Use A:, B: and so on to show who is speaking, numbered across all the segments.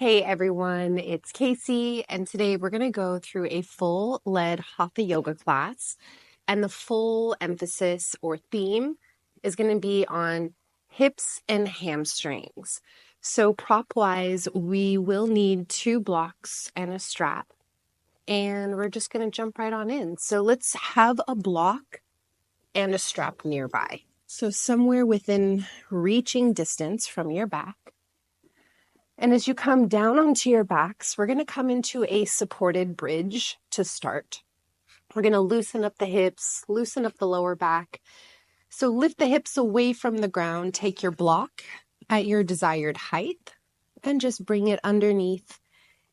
A: Hey everyone, it's Casey, and today we're going to go through a full lead Hatha yoga class. And the full emphasis or theme is going to be on hips and hamstrings. So, prop wise, we will need 2 blocks and a strap, and we're just going to jump right on in. So, let's have a block and a strap nearby. So, somewhere within reaching distance from your back. And as you come down onto your backs, we're going to come into a supported bridge to start. We're going to loosen up the hips, loosen up the lower back. So lift the hips away from the ground, take your block at your desired height, and just bring it underneath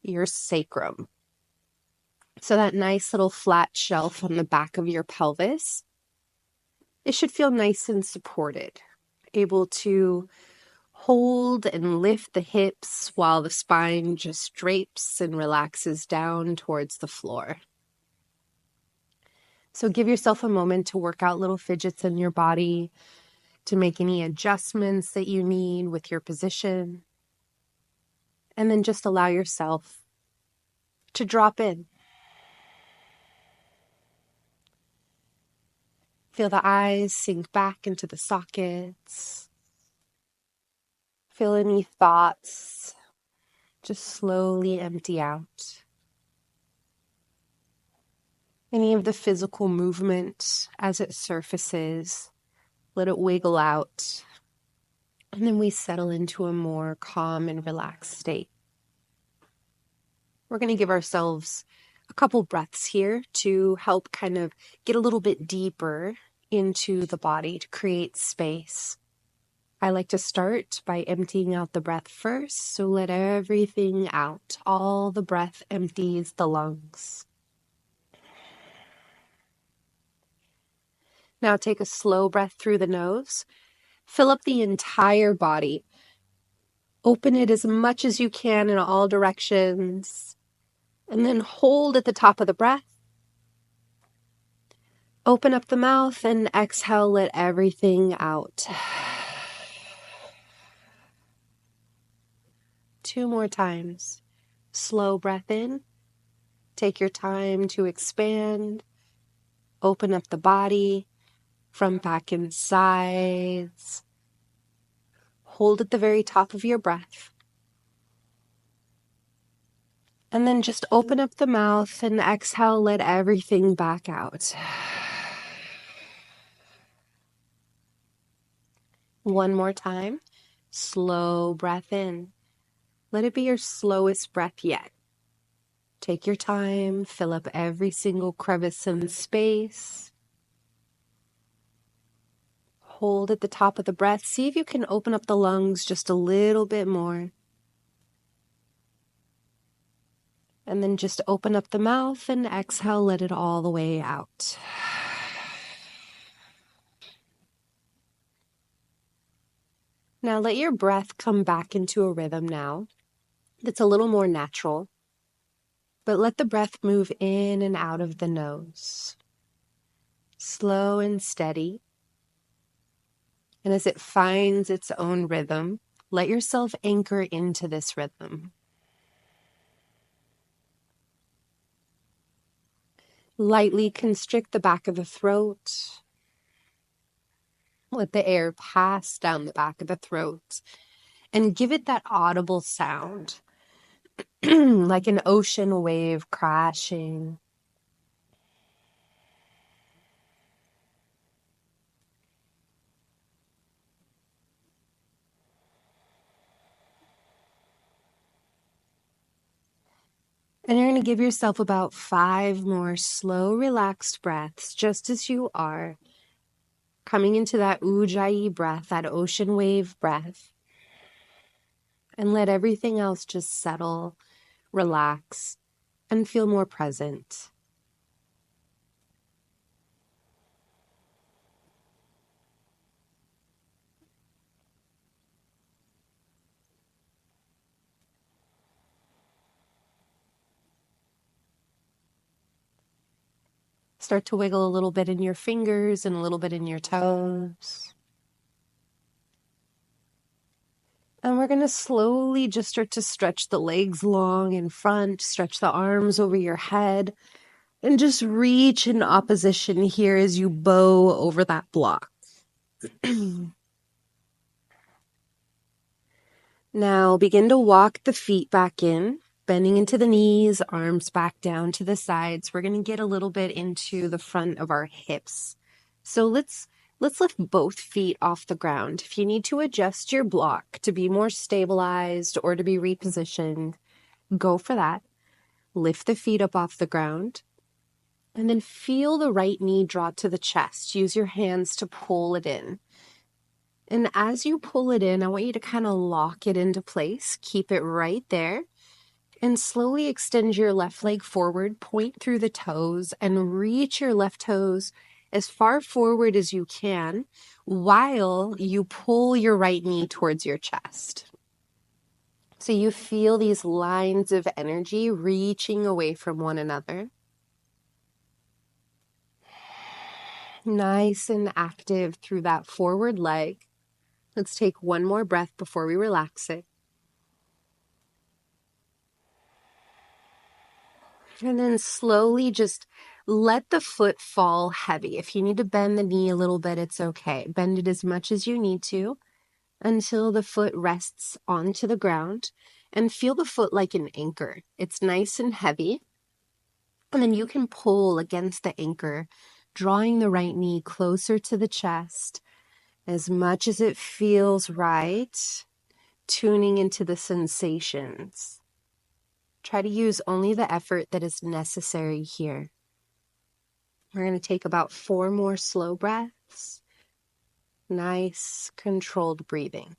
A: your sacrum. So that nice little flat shelf on the back of your pelvis, it should feel nice and supported, able to hold and lift the hips while the spine just drapes and relaxes down towards the floor. So give yourself a moment to work out little fidgets in your body, to make any adjustments that you need with your position. And then just allow yourself to drop in. Feel the eyes sink back into the sockets. Feel any thoughts just slowly empty out. Any of the physical movement as it surfaces, let it wiggle out. And then we settle into a more calm and relaxed state. We're going to give ourselves a couple breaths here to help kind of get a little bit deeper into the body to create space. I like to start by emptying out the breath first, so let everything out. All the breath empties the lungs. Now take a slow breath through the nose. Fill up the entire body. Open it as much as you can in all directions. And then hold at the top of the breath. Open up the mouth and exhale, let everything out. 2 more times. Slow breath in. Take your time to expand. Open up the body. Front, back, and sides. Hold at the very top of your breath. And then just open up the mouth and exhale, let everything back out. 1 more time. Slow breath in. Let it be your slowest breath yet. Take your time, fill up every single crevice and space. Hold at the top of the breath. See if you can open up the lungs just a little bit more. And then just open up the mouth and exhale, let it all the way out. Now let your breath come back into a rhythm now that's a little more natural. But let the breath move in and out of the nose. Slow and steady. And as it finds its own rhythm, let yourself anchor into this rhythm. Lightly constrict the back of the throat. Let the air pass down the back of the throat and give it that audible sound, like an ocean wave crashing. And you're going to give yourself about 5 more slow, relaxed breaths, just as you are, coming into that ujjayi breath, that ocean wave breath. And let everything else just settle, relax, and feel more present. Start to wiggle a little bit in your fingers and a little bit in your toes. And we're going to slowly just start to stretch the legs long in front, stretch the arms over your head, and just reach in opposition here as you bow over that block. Now begin to walk the feet back in, bending into the knees, arms back down to the sides. We're going to get a little bit into the front of our hips. So let's lift both feet off the ground. If you need to adjust your block to be more stabilized or to be repositioned, go for that. Lift the feet up off the ground. And then feel the right knee draw to the chest. Use your hands to pull it in. And as you pull it in, I want you to kind of lock it into place. Keep it right there. And slowly extend your left leg forward, point through the toes, and reach your left toes as far forward as you can while you pull your right knee towards your chest. So you feel these lines of energy reaching away from one another. Nice and active through that forward leg. Let's take one more breath before we relax it. And then slowly just let the foot fall heavy. If you need to bend the knee a little bit, it's okay. Bend it as much as you need to until the foot rests onto the ground, and feel the foot like an anchor. It's nice and heavy. And then you can pull against the anchor, drawing the right knee closer to the chest as much as it feels right, tuning into the sensations. Try to use only the effort that is necessary here. We're going to take about 4 more slow breaths. Nice, controlled breathing.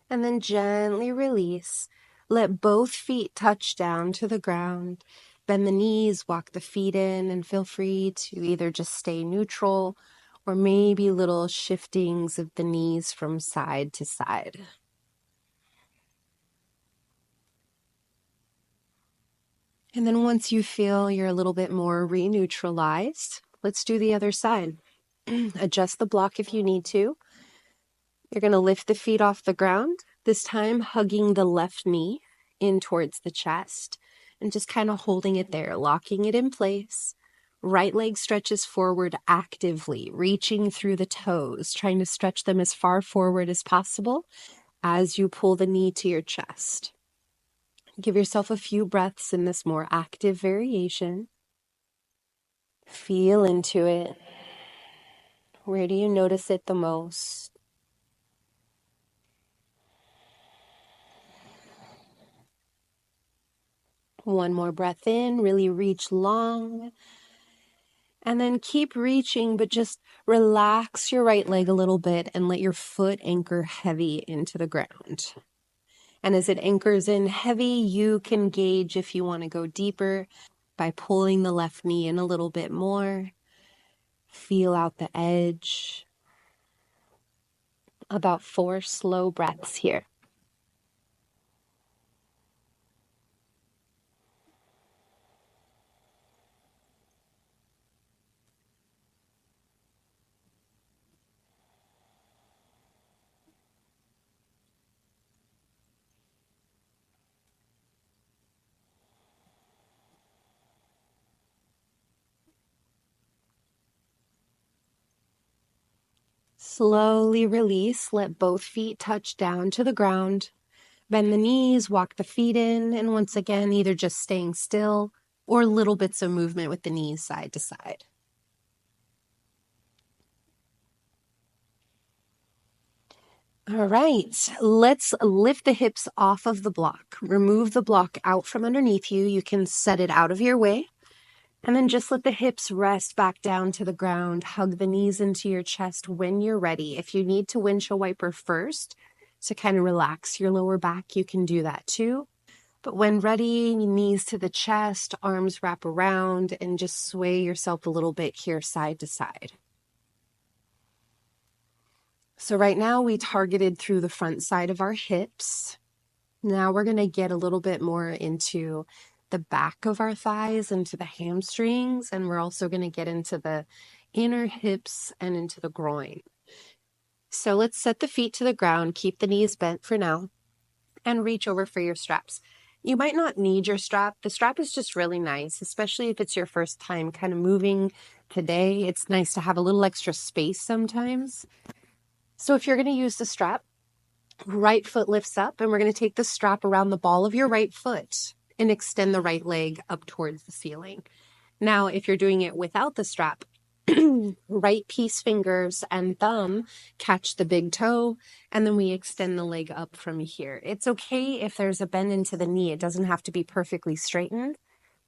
A: And then gently release. Let both feet touch down to the ground. Bend the knees, walk the feet in, and feel free to either just stay neutral or maybe little shiftings of the knees from side to side. And then once you feel you're a little bit more re-neutralized, let's do the other side. Adjust the block if you need to. You're going to lift the feet off the ground, this time hugging the left knee in towards the chest and just kind of holding it there, locking it in place. Right leg stretches forward actively, reaching through the toes, trying to stretch them as far forward as possible as you pull the knee to your chest. Give yourself a few breaths in this more active variation. Feel into it. Where do you notice it the most? One more breath in, really reach long. And then keep reaching, but just relax your right leg a little bit and let your foot anchor heavy into the ground. And as it anchors in heavy, you can gauge if you want to go deeper by pulling the left knee in a little bit more. Feel out the edge. About 4 slow breaths here. Slowly release, let both feet touch down to the ground. Bend the knees, walk the feet in, and once again, either just staying still or little bits of movement with the knees side to side. All right, let's lift the hips off of the block. Remove the block out from underneath you. You can set it out of your way. And then just let the hips rest back down to the ground. Hug the knees into your chest when you're ready. If you need to windshield wiper first to kind of relax your lower back, you can do that too. But when ready, knees to the chest, arms wrap around, and just sway yourself a little bit here side to side. So right now we targeted through the front side of our hips. Now we're going to get a little bit more into the back of our thighs, into the hamstrings, and we're also going to get into the inner hips and into the groin. So let's set the feet to the ground, keep the knees bent for now, and reach over for your straps. You might not need your strap. The strap is just really nice, especially if it's your first time kind of moving today. It's nice to have a little extra space sometimes. So if you're going to use the strap, right foot lifts up, and we're going to take the strap around the ball of your right foot and extend the right leg up towards the ceiling. Now, if you're doing it without the strap, right piece fingers and thumb catch the big toe, and then we extend the leg up from here. It's okay if there's a bend into the knee. It doesn't have to be perfectly straightened.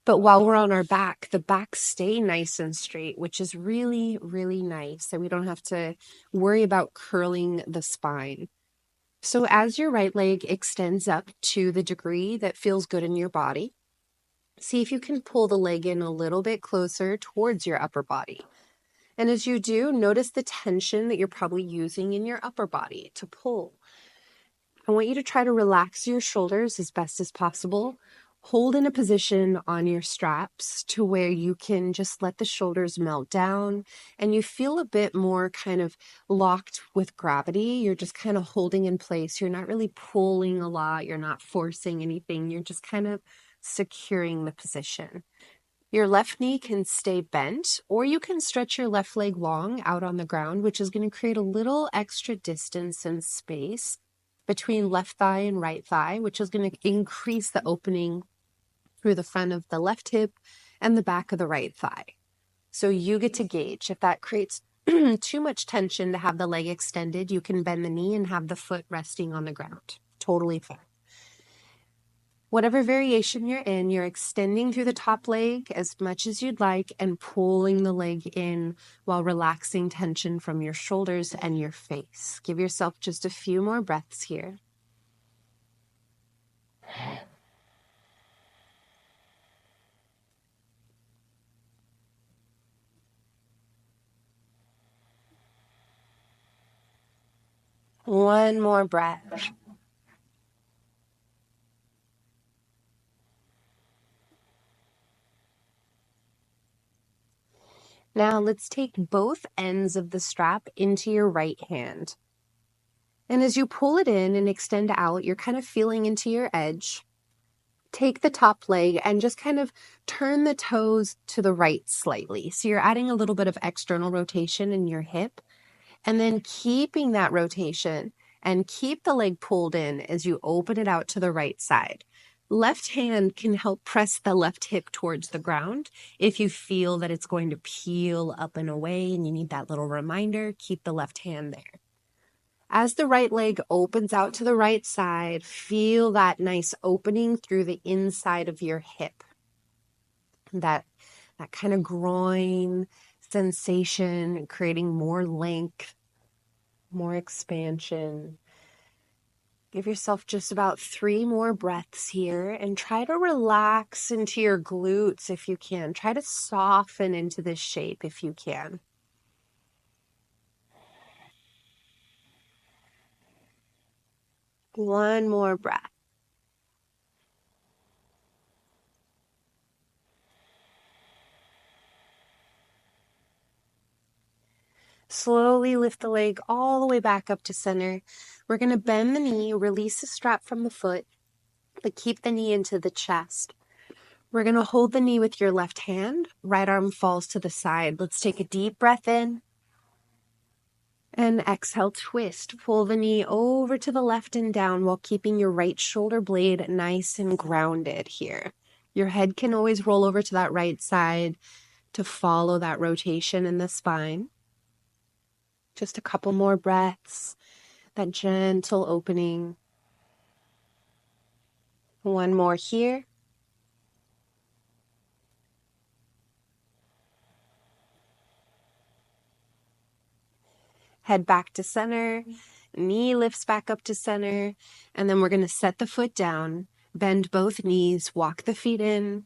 A: But while we're on our back, the back stay nice and straight, which is really, really nice. So we don't have to worry about curling the spine. So as your right leg extends up to the degree that feels good in your body, see if you can pull the leg in a little bit closer towards your upper body. And as you do, notice the tension that you're probably using in your upper body to pull. I want you to try to relax your shoulders as best as possible. Hold in a position on your straps to where you can just let the shoulders melt down and you feel a bit more kind of locked with gravity. You're just kind of holding in place. You're not really pulling a lot. You're not forcing anything. You're just kind of securing the position. Your left knee can stay bent, or you can stretch your left leg long out on the ground, which is going to create a little extra distance and space between left thigh and right thigh, which is going to increase the opening through the front of the left hip and the back of the right thigh. So you get to gauge. If that creates too much tension to have the leg extended, you can bend the knee and have the foot resting on the ground. Totally fine. Whatever variation you're in, you're extending through the top leg as much as you'd like and pulling the leg in while relaxing tension from your shoulders and your face. Give yourself just a few more breaths here. One more breath. Now let's take both ends of the strap into your right hand. And as you pull it in and extend out, you're kind of feeling into your edge. Take the top leg and just kind of turn the toes to the right slightly. So you're adding a little bit of external rotation in your hip, and then keeping that rotation and keep the leg pulled in as you open it out to the right side. Left hand can help press the left hip towards the ground. If you feel that it's going to peel up and away and you need that little reminder, keep the left hand there. As the right leg opens out to the right side, feel that nice opening through the inside of your hip. That kind of groin sensation, creating more length, more expansion. Give yourself just about 3 more breaths here and try to relax into your glutes if you can. Try to soften into this shape if you can. One more breath. Slowly lift the leg all the way back up to center. We're going to bend the knee, release the strap from the foot, but keep the knee into the chest. We're going to hold the knee with your left hand. Right arm falls to the side. Let's take a deep breath in. And exhale, twist. Pull the knee over to the left and down while keeping your right shoulder blade nice and grounded here. Your head can always roll over to that right side to follow that rotation in the spine. Just a couple more breaths, that gentle opening. One more here. Head back to center, knee lifts back up to center, and then we're going to set the foot down, Bend both knees, walk the feet in,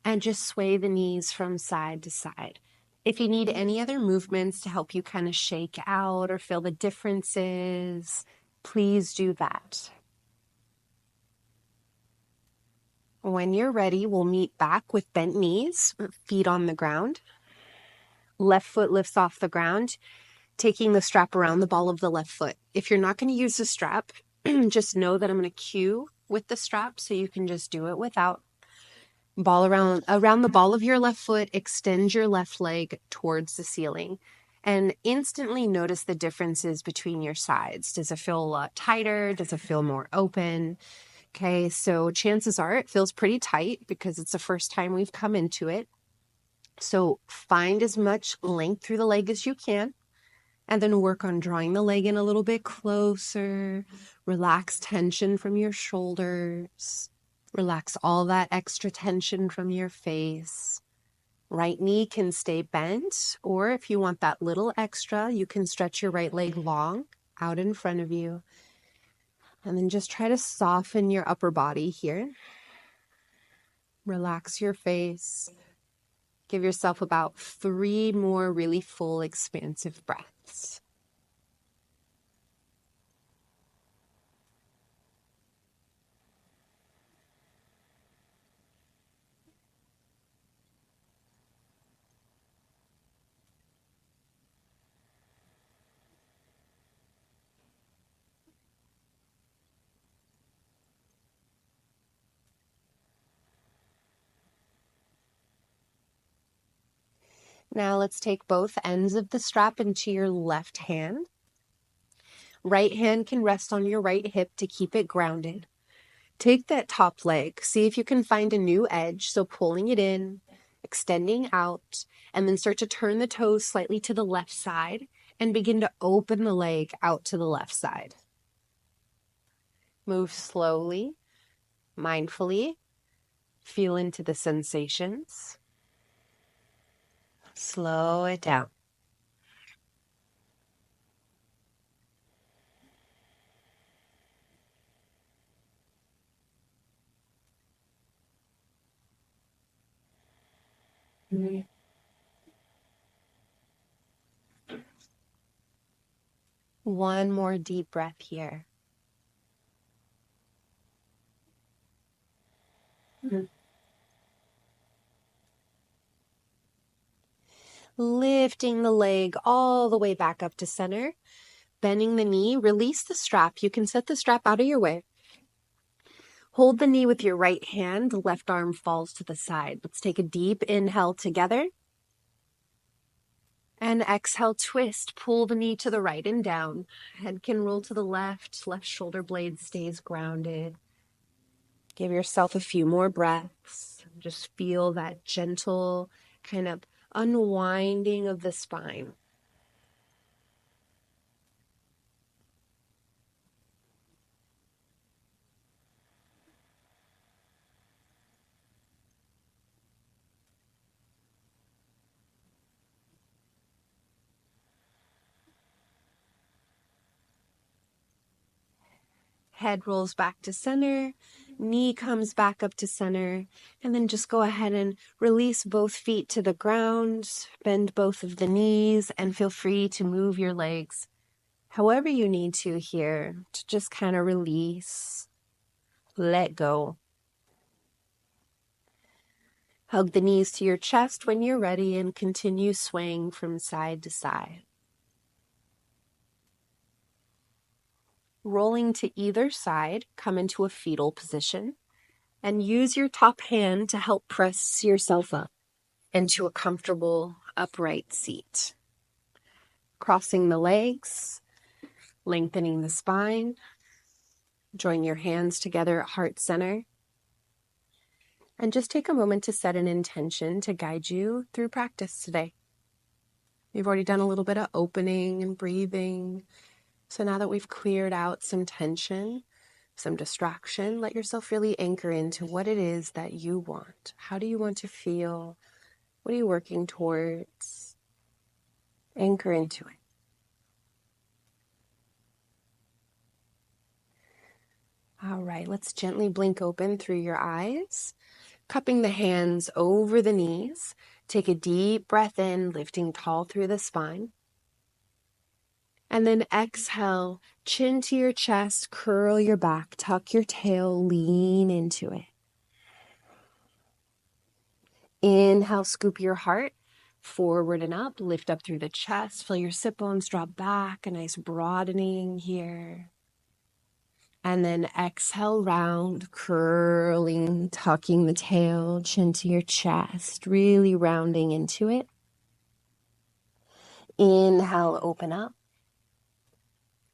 A: and just sway the knees from side to side. If you need any other movements to help you kind of shake out or feel the differences, please do that. When you're ready, we'll meet back with bent knees, feet on the ground. Left foot lifts off the ground, taking the strap around the ball of the left foot. If you're not going to use the strap, just know that I'm going to cue with the strap so you can just do it without. Ball around the ball of your left foot, extend your left leg towards the ceiling and instantly notice the differences between your sides. Does it feel a lot tighter? Does it feel more open? Okay, so chances are it feels pretty tight because it's the first time we've come into it. So find as much length through the leg as you can, and then work on drawing the leg in a little bit closer. Relax tension from your shoulders. Relax all that extra tension from your face. Right knee can stay bent, or if you want that little extra, you can stretch your right leg long out in front of you. And then just try to soften your upper body here. Relax your face. Give yourself about 3 more really full, expansive breaths. Now let's take both ends of the strap into your left hand. Right hand can rest on your right hip to keep it grounded. Take that top leg, see if you can find a new edge, so pulling it in, extending out, and then start to turn the toes slightly to the left side and begin to open the leg out to the left side. Move slowly, mindfully, feel into the sensations. Slow it down. One more deep breath here. Lifting the leg all the way back up to center. Bending the knee, release the strap. You can set the strap out of your way. Hold the knee with your right hand. The left arm falls to the side. Let's take a deep inhale together. And exhale, twist. Pull the knee to the right and down. Head can roll to the left. Left shoulder blade stays grounded. Give yourself a few more breaths. Just feel that gentle kind of unwinding of the spine. Head rolls back to center, knee comes back up to center, and then just go ahead and release both feet to the ground, bend both of the knees, and feel free to move your legs however you need to here to just kind of release, let go. Hug the knees to your chest when you're ready and continue swaying from side to side. Rolling to either side, come into a fetal position and use your top hand to help press yourself up into a comfortable upright seat. Crossing the legs, lengthening the spine. Join your hands together at heart center. And just take a moment to set an intention to guide you through practice today. We've already done a little bit of opening and breathing. So now that we've cleared out some tension, some distraction, let yourself really anchor into what it is that you want. How do you want to feel? What are you working towards? Anchor into it. All right, let's gently blink open through your eyes, cupping the hands over the knees. Take a deep breath in, lifting tall through the spine. And then exhale, chin to your chest, curl your back, tuck your tail, lean into it. Inhale, scoop your heart forward and up, lift up through the chest, feel your sit bones drop back, a nice broadening here. And then exhale, round, curling, tucking the tail, chin to your chest, really rounding into it. Inhale, open up.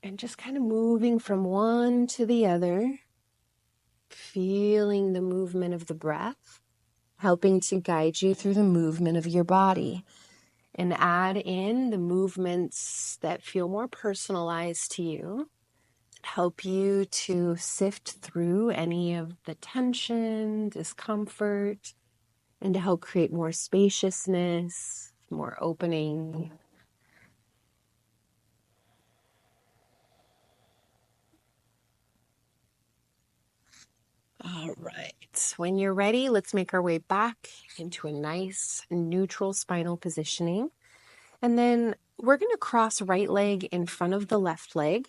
A: And just kind of moving from one to the other, feeling the movement of the breath, helping to guide you through the movement of your body. And add in the movements that feel more personalized to you. Help you to sift through any of the tension, discomfort, and to help create more spaciousness, more opening. All right. When you're ready, let's make our way back into a nice neutral spinal positioning. And then we're going to cross right leg in front of the left leg.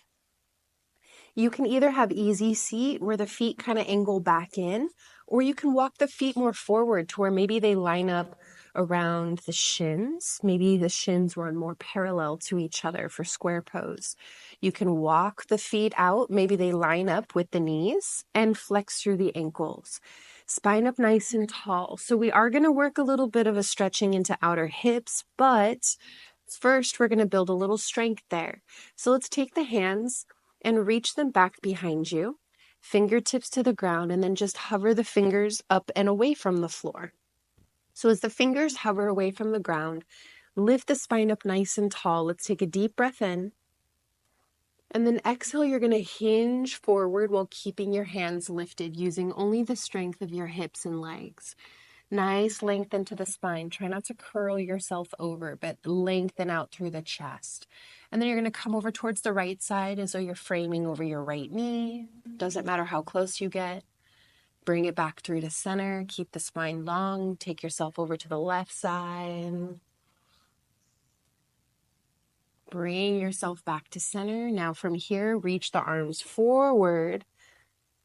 A: You can either have easy seat where the feet kind of angle back in, or you can walk the feet more forward to where maybe they line up around the shins. Maybe the shins run more parallel to each other for square pose. You can walk the feet out. Maybe they line up with the knees and flex through the ankles. Spine up nice and tall. So we are going to work a little bit of a stretching into outer hips, but first we're going to build a little strength there. So let's take the hands and reach them back behind you, fingertips to the ground, and then just hover the fingers up and away from the floor. So as the fingers hover away from the ground, lift the spine up nice and tall. Let's take a deep breath in. And then exhale, you're going to hinge forward while keeping your hands lifted, using only the strength of your hips and legs. Nice length into the spine. Try not to curl yourself over, but lengthen out through the chest. And then you're going to come over towards the right side as though you're framing over your right knee. Doesn't matter how close you get. Bring it back through to center. Keep the spine long. Take yourself over to the left side. Bring yourself back to center. Now from here, reach the arms forward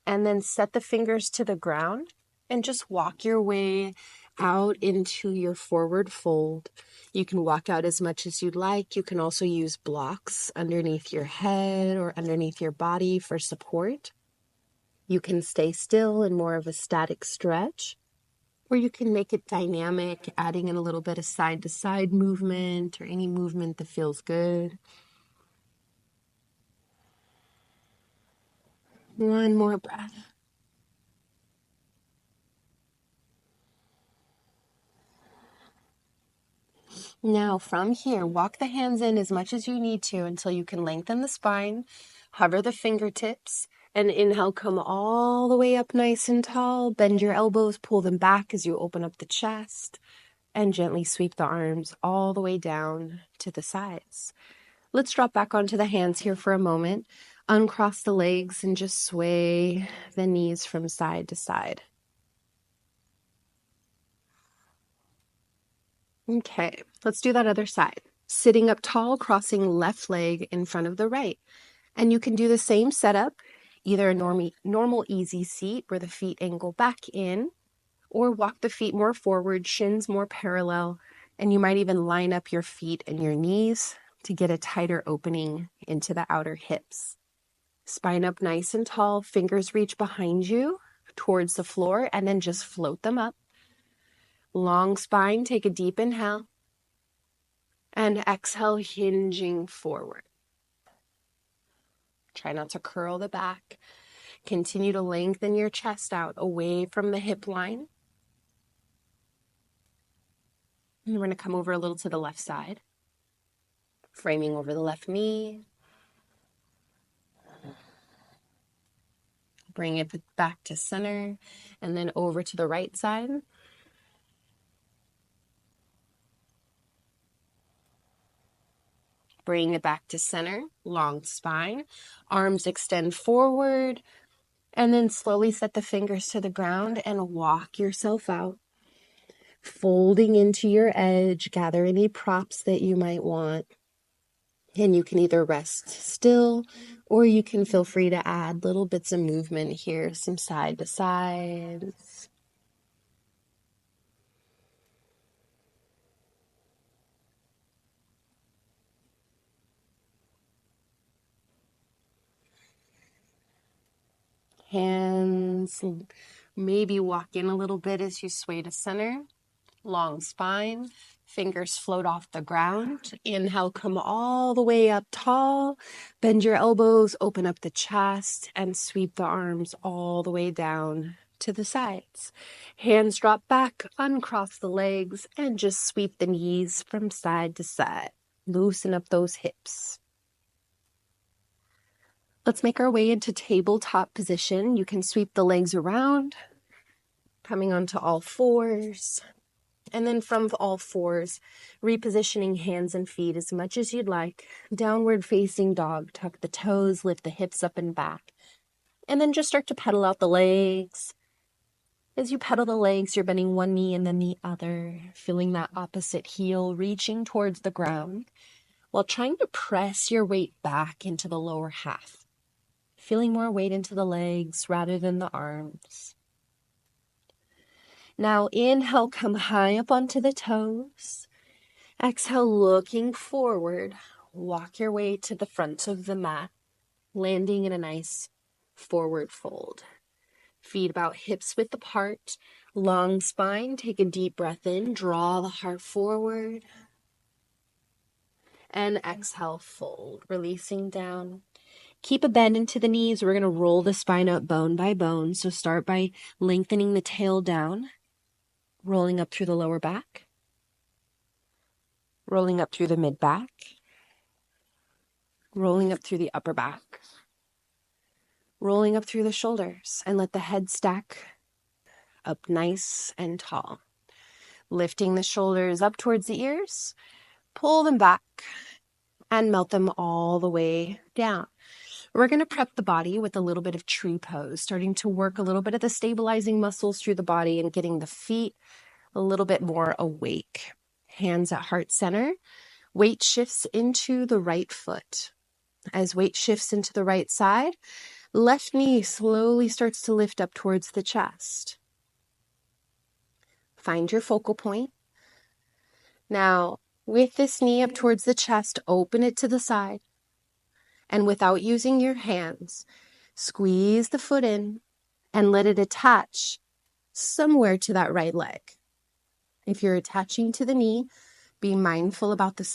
A: and then set the fingers to the ground and just walk your way out into your forward fold. You can walk out as much as you'd like. You can also use blocks underneath your head or underneath your body for support. You can stay still in more of a static stretch, or you can make it dynamic, adding in a little bit of side-to-side movement or any movement that feels good. One more breath. Now from here, walk the hands in as much as you need to until you can lengthen the spine, hover the fingertips, and inhale, come all the way up nice and tall. Bend your elbows, pull them back as you open up the chest, and gently sweep the arms all the way down to the sides. Let's drop back onto the hands here for a moment. Uncross the legs and just sway the knees from side to side. Okay, let's do that other side. Sitting up tall, crossing left leg in front of the right. And you can do the same setup, either a normal easy seat where the feet angle back in, or walk the feet more forward, shins more parallel, and you might even line up your feet and your knees to get a tighter opening into the outer hips. Spine up nice and tall, fingers reach behind you towards the floor, and then just float them up. Long spine, take a deep inhale, and exhale, hinging forward. Try not to curl the back. Continue to lengthen your chest out away from the hip line. And we're going to come over a little to the left side, framing over the left knee. Bring it back to center, and then over to the right side. Bring it back to center, long spine. Arms extend forward, And then slowly set the fingers to the ground and walk yourself out. Folding into your edge, gather any props that you might want. And you can either rest still or you can feel free to add little bits of movement here, some side to sides. Hands maybe walk in a little bit as you sway to center. Long spine, fingers float off the ground. Inhale, come all the way up tall. Bend your elbows, open up the chest, and sweep the arms all the way down to the sides. Hands drop back, uncross the legs, and just sweep the knees from side to side. Loosen up those hips. Let's make our way into tabletop position. You can sweep the legs around, coming onto all fours. And then from all fours, repositioning hands and feet as much as you'd like. Downward facing dog. Tuck the toes, lift the hips up and back. And then just start to pedal out the legs. As you pedal the legs, you're bending one knee and then the other, feeling that opposite heel reaching towards the ground, while trying to press your weight back into the lower half. Feeling more weight into the legs rather than the arms. Now inhale, come high up onto the toes. Exhale, looking forward. Walk your way to the front of the mat, landing in a nice forward fold. Feet about hips width apart. Long spine. Take a deep breath in. Draw the heart forward. And exhale, fold. Releasing down. Keep a bend into the knees. We're going to roll the spine up bone by bone. So start by lengthening the tail down, rolling up through the lower back, rolling up through the mid back, rolling up through the upper back, rolling up through the shoulders, and let the head stack up nice and tall. Lifting the shoulders up towards the ears, pull them back, and melt them all the way down. We're going to prep the body with a little bit of tree pose, starting to work a little bit of the stabilizing muscles through the body and getting the feet a little bit more awake. Hands at heart center. Weight shifts into the right foot. As weight shifts into the right side, left knee slowly starts to lift up towards the chest. Find your focal point. Now, with this knee up towards the chest, open it to the side. And without using your hands, squeeze the foot in and let it attach somewhere to that right leg. If you're attaching to the knee, be mindful about the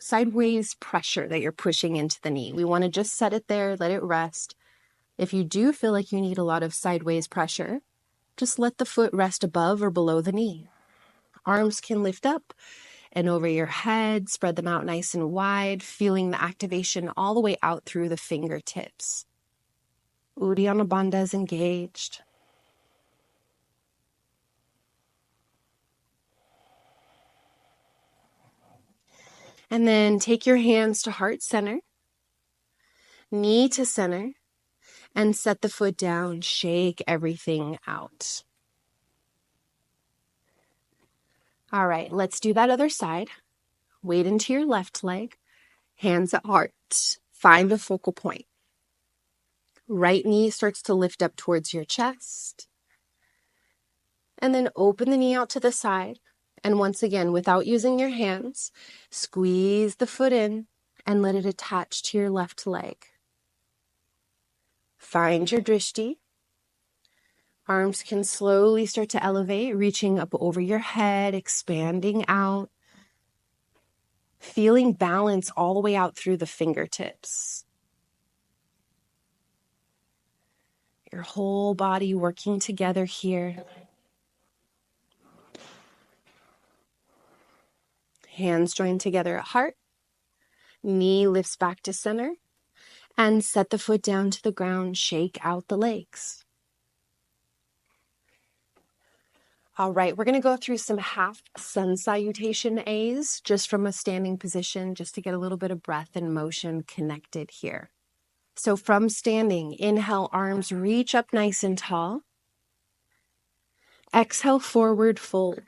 A: sideways pressure that you're pushing into the knee. We want to just set it there, let it rest. If you do feel like you need a lot of sideways pressure, just let the foot rest above or below the knee. Arms can lift up and over your head, spread them out nice and wide, feeling the activation all the way out through the fingertips. Uddiyana Bandha is engaged. And then take your hands to heart center, knee to center, and set the foot down. Shake everything out. All right, let's do that other side. Weight into your left leg, hands at heart. Find the focal point. Right knee starts to lift up towards your chest. And then open the knee out to the side. And once again, without using your hands, squeeze the foot in and let it attach to your left leg. Find your drishti. Arms can slowly start to elevate, reaching up over your head, expanding out. Feeling balance all the way out through the fingertips. Your whole body working together here. Hands join together at heart. Knee lifts back to center. And set the foot down to the ground. Shake out the legs. All right, we're going to go through some half sun salutation A's just from a standing position, just to get a little bit of breath and motion connected here. So from standing, inhale, arms reach up nice and tall. Exhale, forward fold.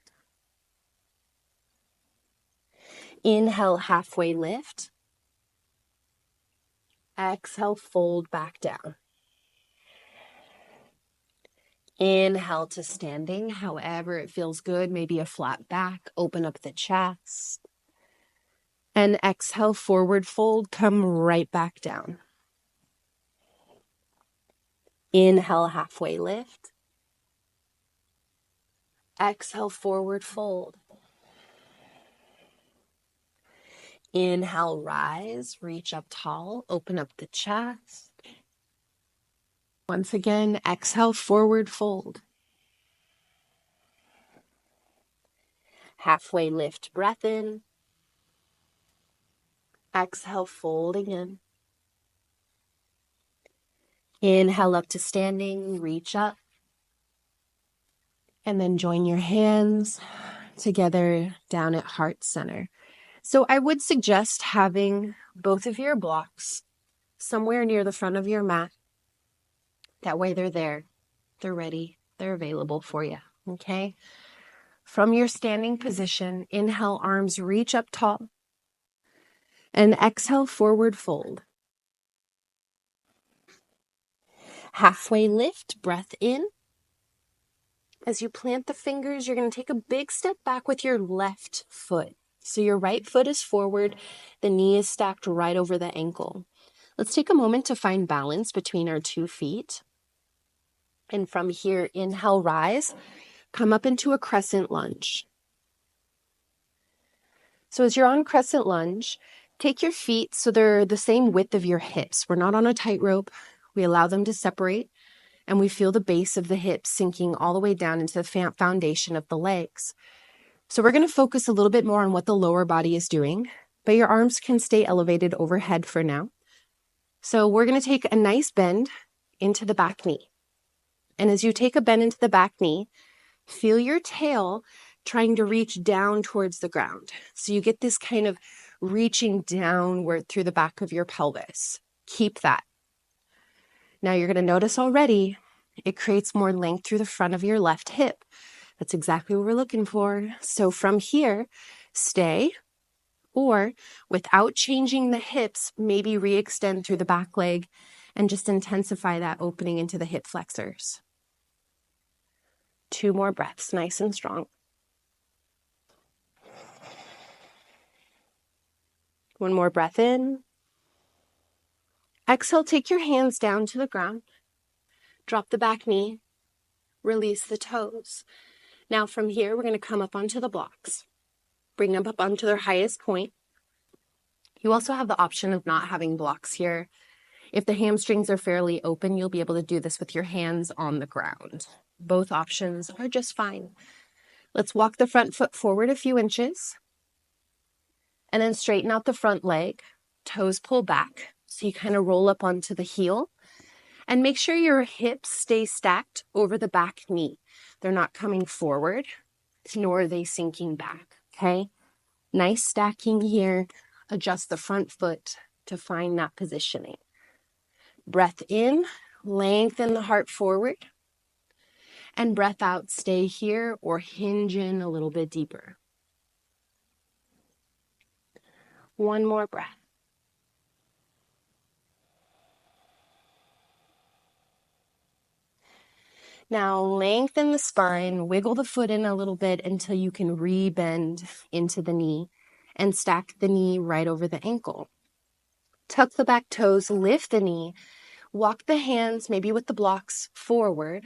A: Inhale, halfway lift. Exhale, fold back down. Inhale to standing, however it feels good. Maybe a flat back, open up the chest. And exhale, forward fold, come right back down. Inhale, halfway lift. Exhale, forward fold. Inhale, rise, reach up tall, open up the chest. Once again, exhale, forward fold. Halfway lift, breath in. Exhale, fold again. Inhale up to standing, reach up. And then join your hands together down at heart center. So I would suggest having both of your blocks somewhere near the front of your mat. That way they're there, they're ready, they're available for you, okay? From your standing position, inhale, arms reach up tall. And exhale, forward fold. Halfway lift, breath in. As you plant the fingers, you're going to take a big step back with your left foot. So your right foot is forward, the knee is stacked right over the ankle. Let's take a moment to find balance between our 2 feet. And from here, inhale, rise, come up into a crescent lunge. So as you're on crescent lunge, take your feet so they're the same width of your hips. We're not on a tightrope. We allow them to separate, and we feel the base of the hips sinking all the way down into the foundation of the legs. So we're going to focus a little bit more on what the lower body is doing, but your arms can stay elevated overhead for now. So we're going to take a nice bend into the back knee. And as you take a bend into the back knee, feel your tail trying to reach down towards the ground. So you get this kind of reaching downward through the back of your pelvis. Keep that. Now you're going to notice already it creates more length through the front of your left hip. That's exactly what we're looking for. So from here, stay, or without changing the hips, maybe re-extend through the back leg and just intensify that opening into the hip flexors. 2 more breaths, nice and strong. One more breath in. Exhale, take your hands down to the ground. Drop the back knee. Release the toes. Now from here, we're going to come up onto the blocks. Bring them up onto their highest point. You also have the option of not having blocks here. If the hamstrings are fairly open, you'll be able to do this with your hands on the ground. Both options are just fine. Let's walk the front foot forward a few inches. And then straighten out the front leg. Toes pull back. So you kind of roll up onto the heel. And make sure your hips stay stacked over the back knee. They're not coming forward, nor are they sinking back, okay? Nice stacking here. Adjust the front foot to find that positioning. Breath in, lengthen the heart forward. And breath out, stay here or hinge in a little bit deeper. One more breath. Now lengthen the spine, wiggle the foot in a little bit until you can re-bend into the knee and stack the knee right over the ankle. Tuck the back toes, lift the knee, walk the hands, maybe with the blocks, forward.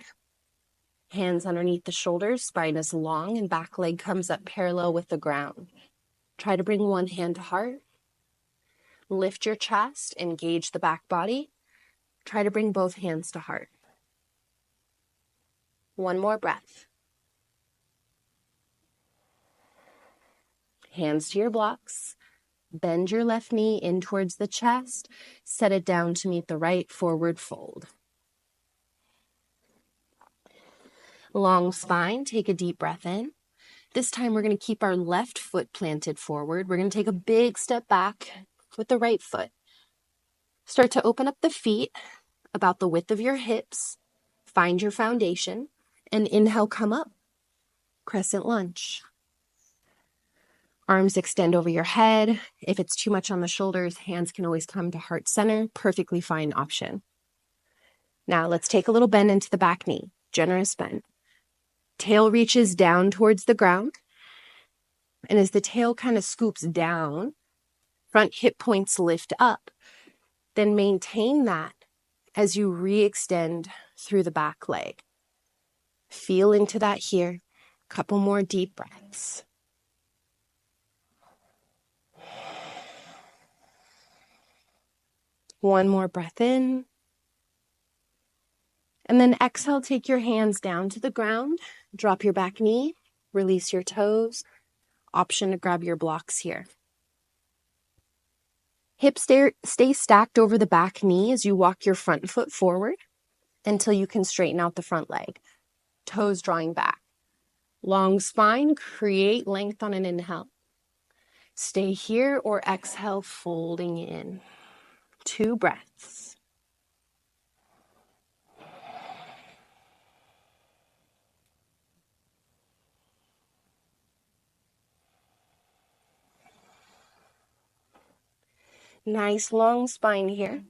A: Hands underneath the shoulders, spine is long and back leg comes up parallel with the ground. Try to bring one hand to heart. Lift your chest, engage the back body. Try to bring both hands to heart. One more breath. Hands to your blocks. Bend your left knee in towards the chest. Set it down to meet the right, forward fold. Long spine, take a deep breath in. This time we're going to keep our left foot planted forward. We're going to take a big step back with the right foot. Start to open up the feet about the width of your hips. Find your foundation and inhale, come up. Crescent lunge. Arms extend over your head. If it's too much on the shoulders, hands can always come to heart center. Perfectly fine option. Now let's take a little bend into the back knee. Generous bend. Tail reaches down towards the ground. And as the tail kind of scoops down, front hip points lift up. Then maintain that as you re-extend through the back leg. Feel into that here. Couple more deep breaths. One more breath in. And then exhale, take your hands down to the ground. Drop your back knee. Release your toes. Option to grab your blocks here. Hips stay stacked over the back knee as you walk your front foot forward until you can straighten out the front leg. Toes drawing back. Long spine, create length on an inhale. Stay here or exhale, folding in. 2 breaths. Nice long spine here.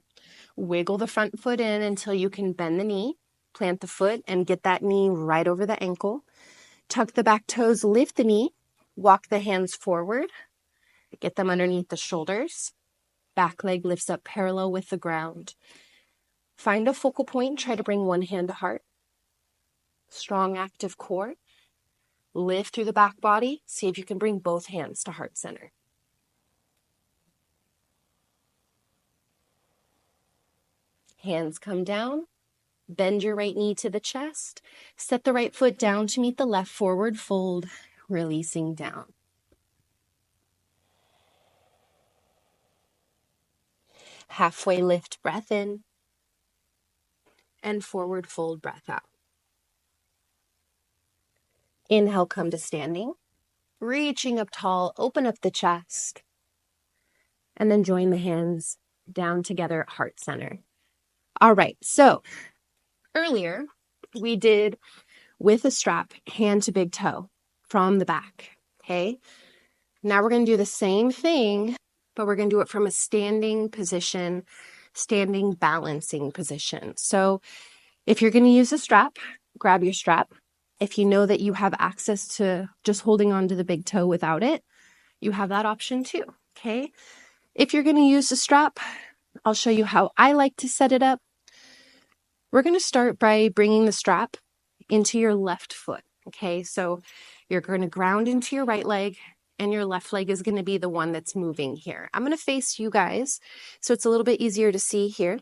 A: Wiggle the front foot in until you can bend the knee. Plant the foot and get that knee right over the ankle. Tuck the back toes, lift the knee. Walk the hands forward. Get them underneath the shoulders. Back leg lifts up parallel with the ground. Find a focal point. Try to bring one hand to heart. Strong active core. Lift through the back body. See if you can bring both hands to heart center. Hands come down. Bend your right knee to the chest. Set the right foot down to meet the left, forward fold, releasing down. Halfway lift, breath in. And forward fold, breath out. Inhale, come to standing. Reaching up tall, open up the chest. And then join the hands down together at heart center. All right, so earlier we did with a strap, hand to big toe from the back, okay? Now we're going to do the same thing, but we're going to do it from a standing position, standing balancing position. So if you're going to use a strap, grab your strap. If you know that you have access to just holding on to the big toe without it, you have that option too, okay? If you're going to use a strap, I'll show you how I like to set it up. We're going to start by bringing the strap into your left foot, okay? So you're going to ground into your right leg, and your left leg is going to be the one that's moving here. I'm going to face you guys, so it's a little bit easier to see here.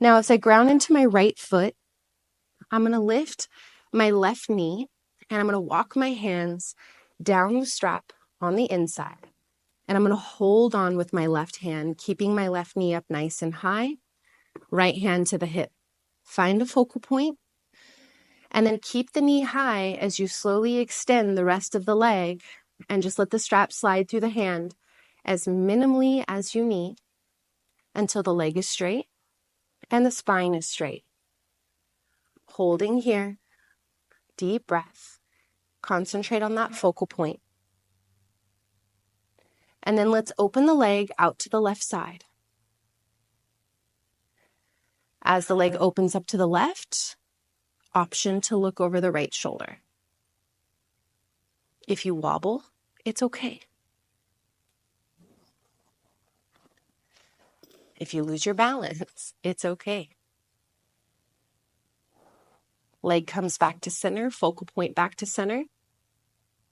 A: Now, as I ground into my right foot, I'm going to lift my left knee, and I'm going to walk my hands down the strap on the inside. And I'm going to hold on with my left hand, keeping my left knee up nice and high. Right hand to the hip. Find a focal point. And then keep the knee high as you slowly extend the rest of the leg. And just let the strap slide through the hand as minimally as you need until the leg is straight and the spine is straight. Holding here. Deep breath. Concentrate on that focal point. And then let's open the leg out to the left side. As the leg opens up to the left, option to look over the right shoulder. If you wobble, it's okay. If you lose your balance, it's okay. Leg comes back to center, focal point back to center.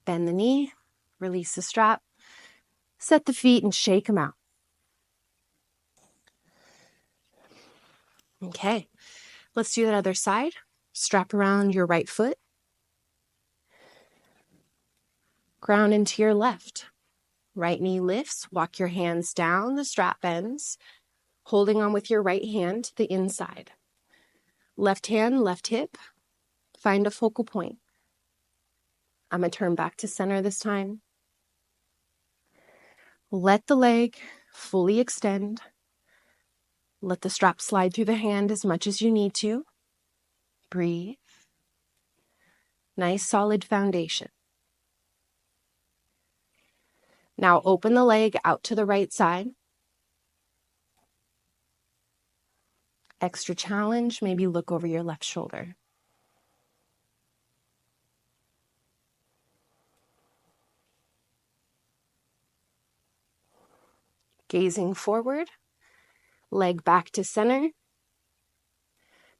A: Bend the knee, release the strap, set the feet and shake them out. Okay, let's do that other side. Strap around your right foot. Ground into your left. Right knee lifts, walk your hands down, the strap bends, holding on with your right hand to the inside. Left hand, left hip, find a focal point. I'm going to turn back to center this time. Let the leg fully extend. Let the strap slide through the hand as much as you need to. Breathe. Nice solid foundation. Now open the leg out to the right side. Extra challenge, maybe look over your left shoulder. Gazing forward, leg back to center.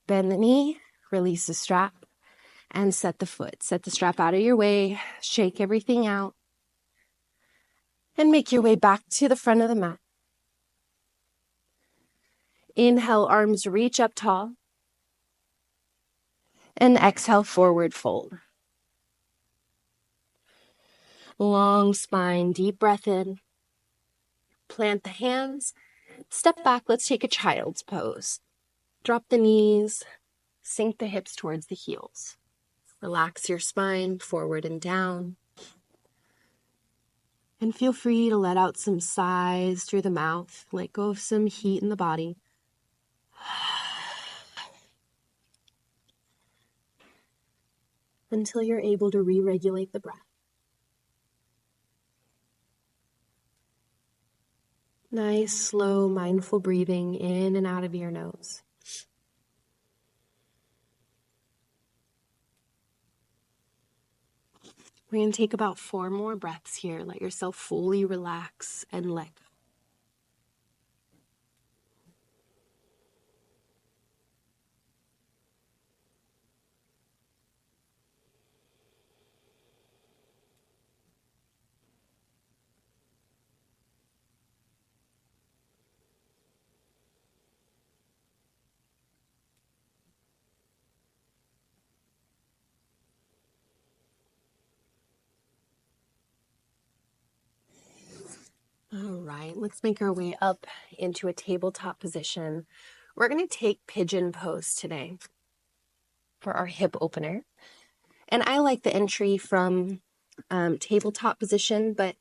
A: Bend the knee, release the strap, and set the foot. Set the strap out of your way, shake everything out, and make your way back to the front of the mat. Inhale, arms reach up tall. And exhale, forward fold. Long spine, deep breath in. Plant the hands. Step back, let's take a child's pose. Drop the knees, sink the hips towards the heels. Relax your spine, forward and down. And feel free to let out some sighs through the mouth. Let go of some heat in the body. Until you're able to re-regulate the breath. Nice, slow, mindful breathing in and out of your nose. We're going to take about 4 more breaths here. Let yourself fully relax and let go. All right, let's make our way up into a tabletop position. We're going to take pigeon pose today for our hip opener. And I like the entry from tabletop position, but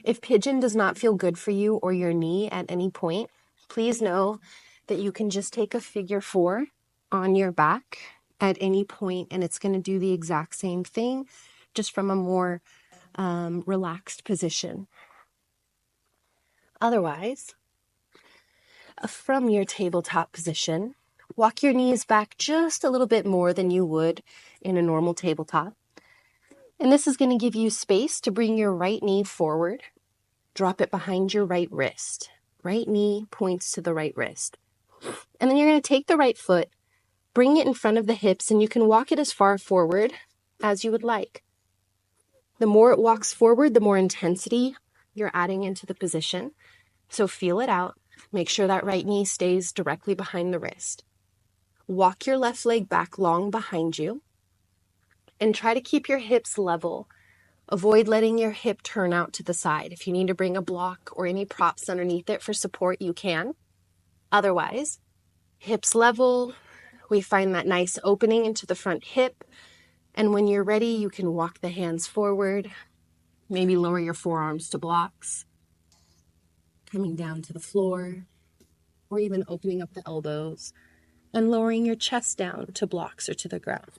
A: if pigeon does not feel good for you or your knee at any point, please know that you can just take a figure 4 on your back at any point, and it's going to do the exact same thing, just from a more relaxed position. Otherwise, from your tabletop position, walk your knees back just a little bit more than you would in a normal tabletop. And this is going to give you space to bring your right knee forward. Drop it behind your right wrist. Right knee points to the right wrist. And then you're going to take the right foot, bring it in front of the hips, and you can walk it as far forward as you would like. The more it walks forward, the more intensity you're adding into the position. So feel it out. Make sure that right knee stays directly behind the wrist. Walk your left leg back long behind you and try to keep your hips level. Avoid letting your hip turn out to the side. If you need to bring a block or any props underneath it for support, you can. Otherwise, hips level. We find that nice opening into the front hip. And when you're ready, you can walk the hands forward. Maybe lower your forearms to blocks. Coming down to the floor. Or even opening up the elbows and lowering your chest down to blocks or to the ground.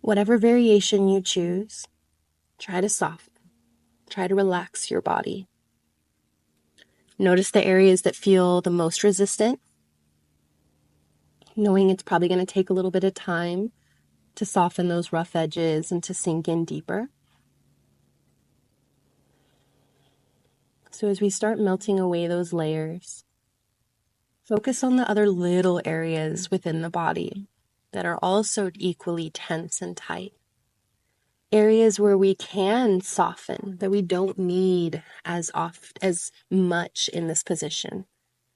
A: Whatever variation you choose, try to soften. Try to relax your body. Notice the areas that feel the most resistant, knowing it's probably going to take a little bit of time to soften those rough edges and to sink in deeper. So as we start melting away those layers, focus on the other little areas within the body that are also equally tense and tight. Areas where we can soften, that we don't need as much in this position.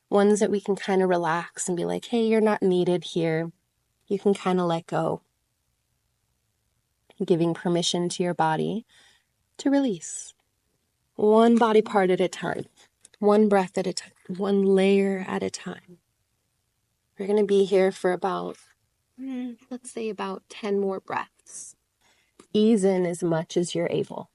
A: Ones that we can kind of relax and be like, hey, you're not needed here. You can kind of let go. Giving permission to your body to release. One body part at a time. One breath at a time. One layer at a time. We're going to be here for about, let's say about 10 more breaths. Ease in as much as you're able.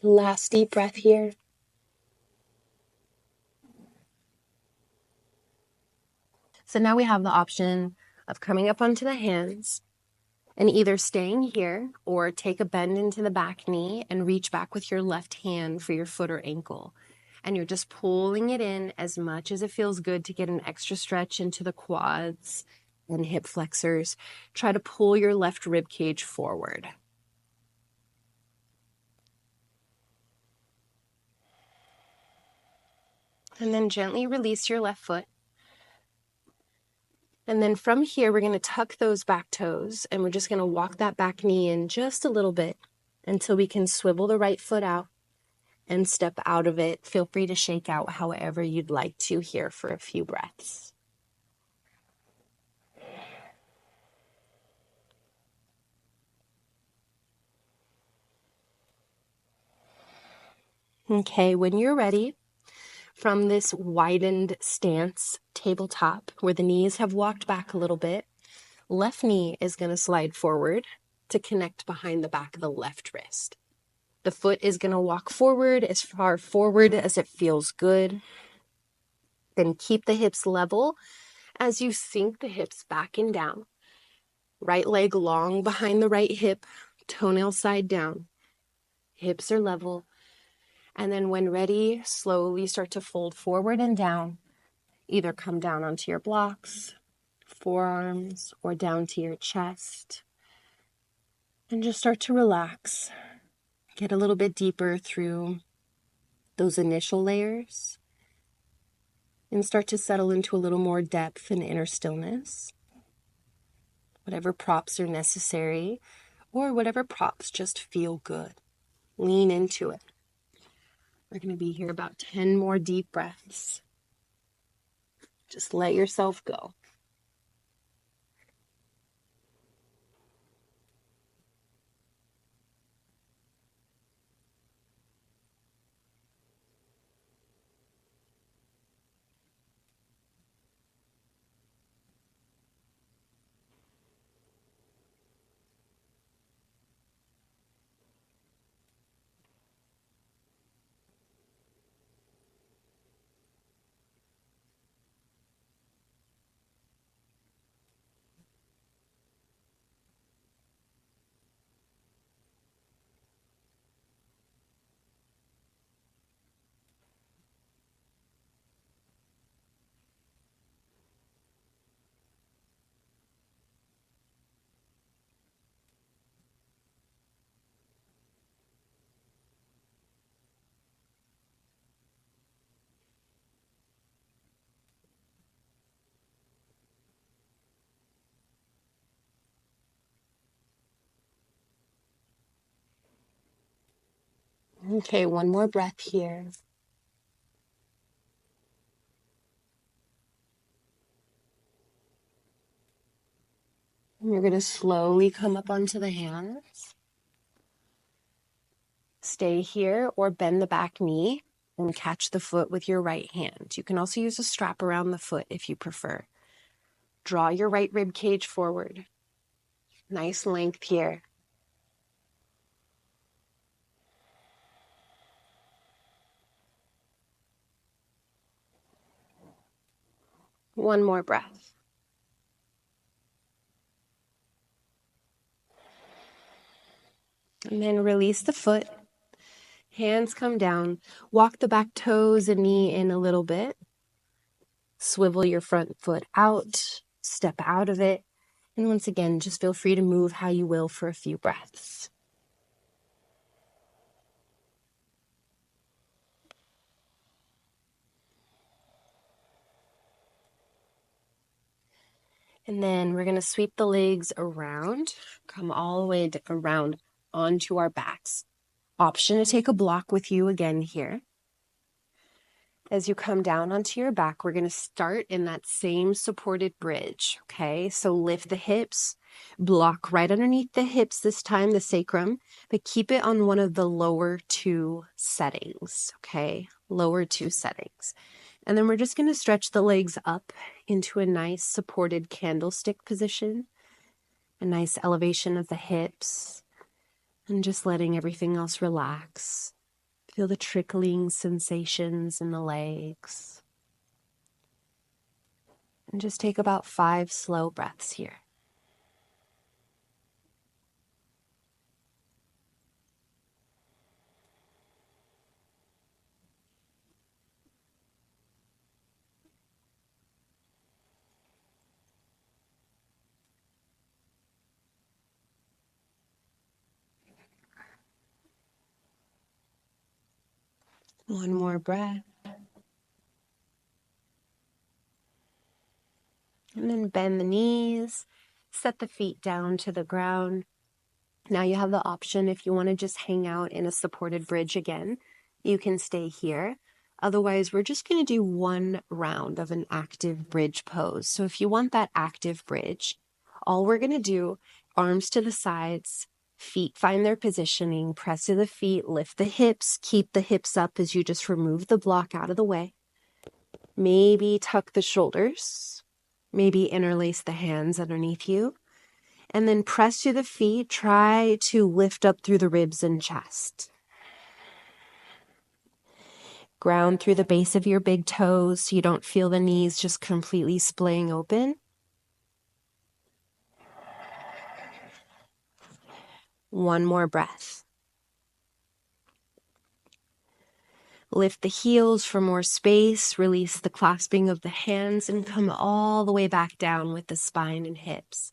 A: Last deep breath here. So now we have the option of coming up onto the hands and either staying here or take a bend into the back knee and reach back with your left hand for your foot or ankle. And you're just pulling it in as much as it feels good to get an extra stretch into the quads and hip flexors. Try to pull your left rib cage forward. And then gently release your left foot. And then from here, we're going to tuck those back toes and we're just going to walk that back knee in just a little bit until we can swivel the right foot out and step out of it. Feel free to shake out however you'd like to here for a few breaths. Okay, when you're ready, from this widened stance, tabletop, where the knees have walked back a little bit, left knee is going to slide forward to connect behind the back of the left wrist. The foot is going to walk forward as far forward as it feels good. Then keep the hips level as you sink the hips back and down. Right leg long behind the right hip, toenail side down. Hips are level. And then when ready, slowly start to fold forward and down. Either come down onto your blocks, forearms, or down to your chest. And just start to relax. Get a little bit deeper through those initial layers. And start to settle into a little more depth and inner stillness. Whatever props are necessary, or whatever props just feel good. Lean into it. We're going to be here about 10 more deep breaths. Just let yourself go. Okay, one more breath here. And you're going to slowly come up onto the hands. Stay here or bend the back knee and catch the foot with your right hand. You can also use a strap around the foot if you prefer. Draw your right rib cage forward. Nice length here. One more breath. And then release the foot. Hands come down. Walk the back toes and knee in a little bit. Swivel your front foot out. Step out of it. And once again, just feel free to move how you will for a few breaths. And then we're going to sweep the legs around, come all the way around onto our backs. Option to take a block with you again here. As you come down onto your back, we're going to start in that same supported bridge, okay? So lift the hips, block right underneath the hips this time, the sacrum, but keep it on one of the lower two settings, okay? Lower two settings. And then we're just going to stretch the legs up into a nice supported candlestick position, a nice elevation of the hips, and just letting everything else relax. Feel the trickling sensations in the legs. And just take about 5 slow breaths here. One more breath. And then bend the knees, set the feet down to the ground. Now you have the option, if you want to just hang out in a supported bridge again, you can stay here. Otherwise, we're just going to do one round of an active bridge pose. So if you want that active bridge, all we're going to do, arms to the sides, feet find their positioning, press to the feet, lift the hips, keep the hips up as you just remove the block out of the way. Maybe tuck the shoulders, maybe interlace the hands underneath you. And then press to the feet, try to lift up through the ribs and chest. Ground through the base of your big toes so you don't feel the knees just completely splaying open. One more breath. Lift the heels for more space, release the clasping of the hands, and come all the way back down with the spine and hips.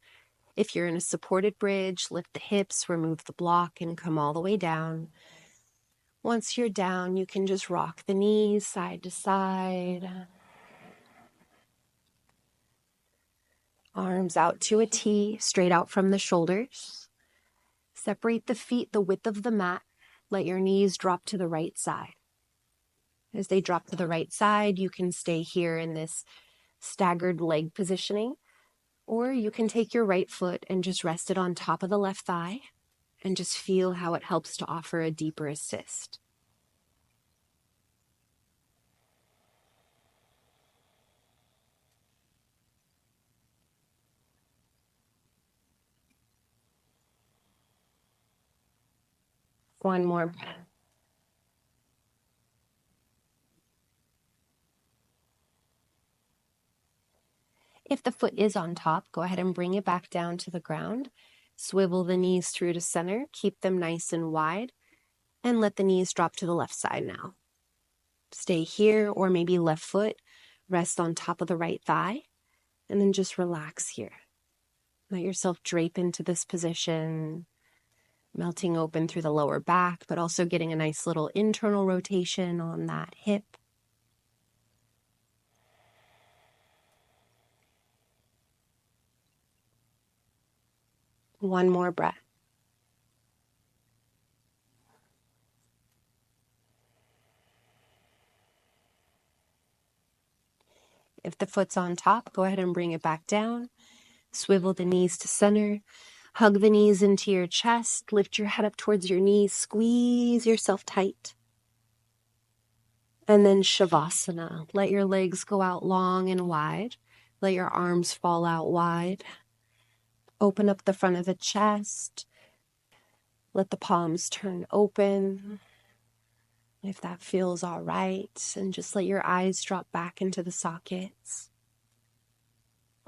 A: If you're in a supported bridge, lift the hips, remove the block, and come all the way down. Once you're down, you can just rock the knees side to side. Arms out to a T, straight out from the shoulders. Separate the feet the width of the mat. Let your knees drop to the right side. As they drop to the right side, you can stay here in this staggered leg positioning, or you can take your right foot and just rest it on top of the left thigh and just feel how it helps to offer a deeper assist. One more breath. If the foot is on top, go ahead and bring it back down to the ground. Swivel the knees through to center, keep them nice and wide, and let the knees drop to the left side now. Stay here, or maybe left foot, rest on top of the right thigh, and then just relax here. Let yourself drape into this position, melting open through the lower back, but also getting a nice little internal rotation on that hip. One more breath. If the foot's on top, go ahead and bring it back down. Swivel the knees to center. Hug the knees into your chest. Lift your head up towards your knees. Squeeze yourself tight. And then Shavasana. Let your legs go out long and wide. Let your arms fall out wide. Open up the front of the chest. Let the palms turn open, if that feels all right. And just let your eyes drop back into the sockets.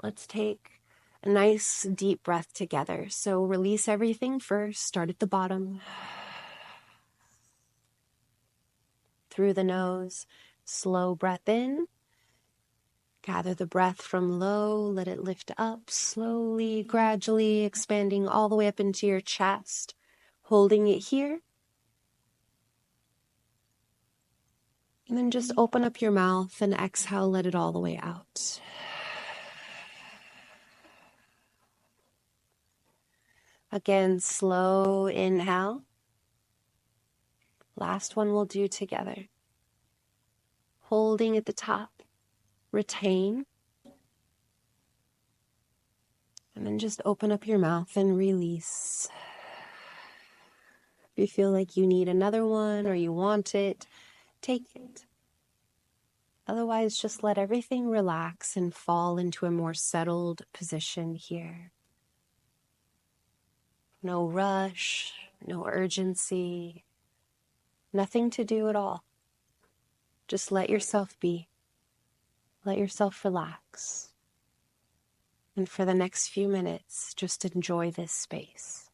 A: Let's take a nice deep breath together. So release everything first. Start at the bottom. Through the nose. Slow breath in. Gather the breath from low, let it lift up slowly, gradually expanding all the way up into your chest, holding it here. And then just open up your mouth and exhale, let it all the way out. Again, slow inhale. Last one we'll do together. Holding at the top. Retain. And then just open up your mouth and release. If you feel like you need another one or you want it, take it. Otherwise, just let everything relax and fall into a more settled position here. No rush, no urgency, nothing to do at all. Just let yourself be. Let yourself relax. And for the next few minutes, just enjoy this space.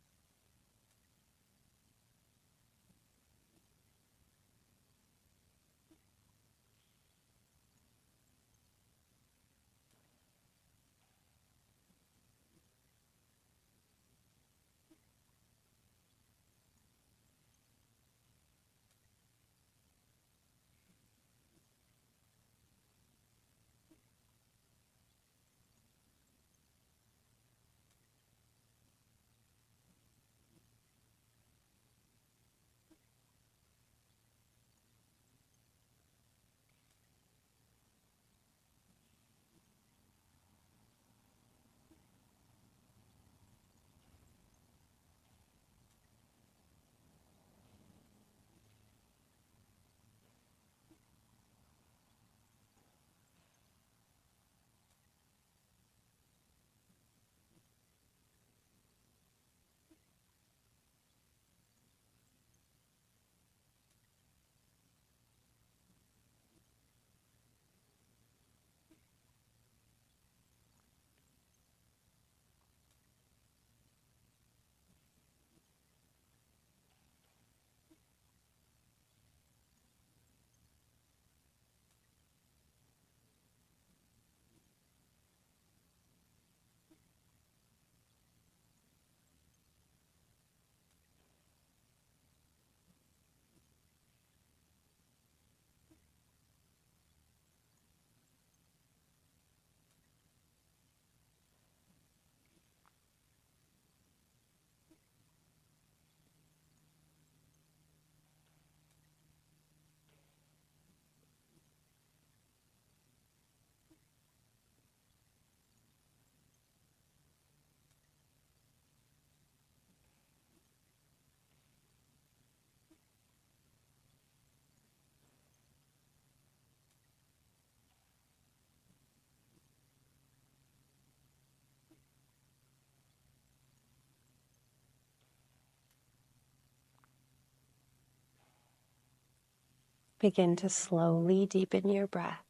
A: Begin to slowly deepen your breath.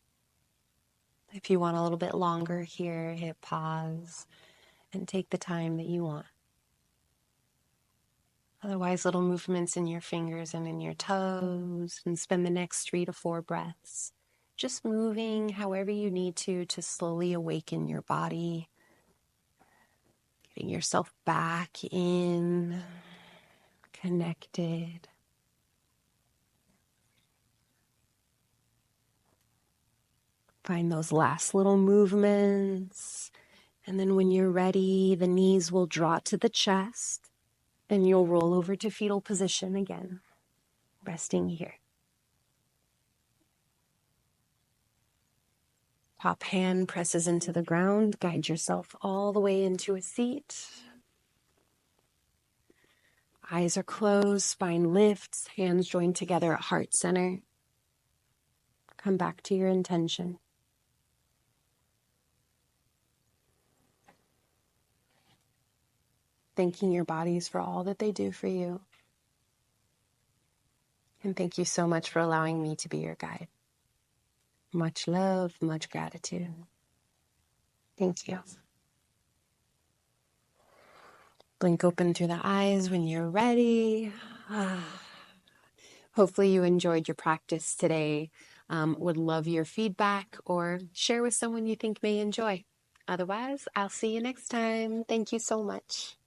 A: If you want a little bit longer here, hit pause and take the time that you want. Otherwise, little movements in your fingers and in your toes, and spend the next 3 to 4 breaths just moving however you need to slowly awaken your body, getting yourself back in, connected. Find those last little movements. And then when you're ready, the knees will draw to the chest and you'll roll over to fetal position again, resting here. Top hand presses into the ground. Guide yourself all the way into a seat. Eyes are closed, spine lifts, hands joined together at heart center. Come back to your intention. Thanking your bodies for all that they do for you. And thank you so much for allowing me to be your guide. Much love, much gratitude. Thank you. Blink open through the eyes when you're ready. Hopefully you enjoyed your practice today. Would love your feedback or share with someone you think may enjoy. Otherwise, I'll see you next time. Thank you so much.